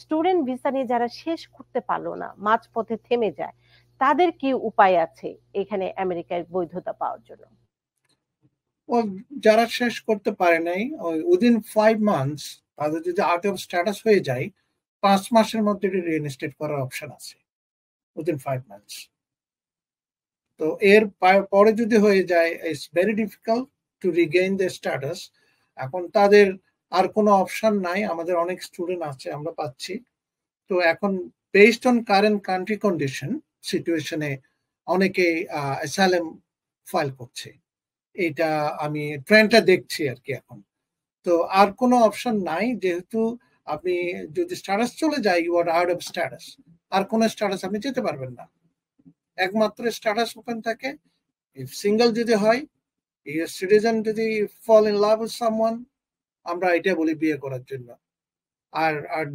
Student visa নিয়ে যারা শেষ করতে পারলো না, মাঝপথে থেমে যায়, তাদের কি উপায় আছে এখানে আমেরিকায় বৈধতা পাওয়ার জন্য? ও যারা শেষ করতে পারে নাই, ওই উইদিন 5 মান্থস তাদের যদি আউট অফ স্ট্যাটাস হয়ে যায়, 5 মাসের মধ্যে রিইনস্টেট করার অপশন আছে উইদিন 5 মান্থস। তো এর পরে যদি হয়ে যায়, it's very difficult to Regain the status. এখন তাদের আর কোনো অপশন নাই। আমাদের অনেক স্টুডেন্ট আছে, আমরা পাচ্ছি। তো এখন based on current country condition সিচুয়েশনে অনেকে অ্যাসাইলাম ফাইল করছে। এটা আমি ট্রেন্ডটা দেখছি আর কি এখন। তো আর কোনো অপশন নাই, যেহেতু আপনি যদি স্ট্যাটাস চলে যায়, you are out of status, আর কোনো স্ট্যাটাস আপনি যেতে পারবেন না। একমাত্র স্ট্যাটাস ওপেন থাকে ইফ সিঙ্গেল যদি হয়, ইউএস সিটিজেন যদি fall in love with someone, আমরা এটা বলি বিয়ে করার জন্য। আর আর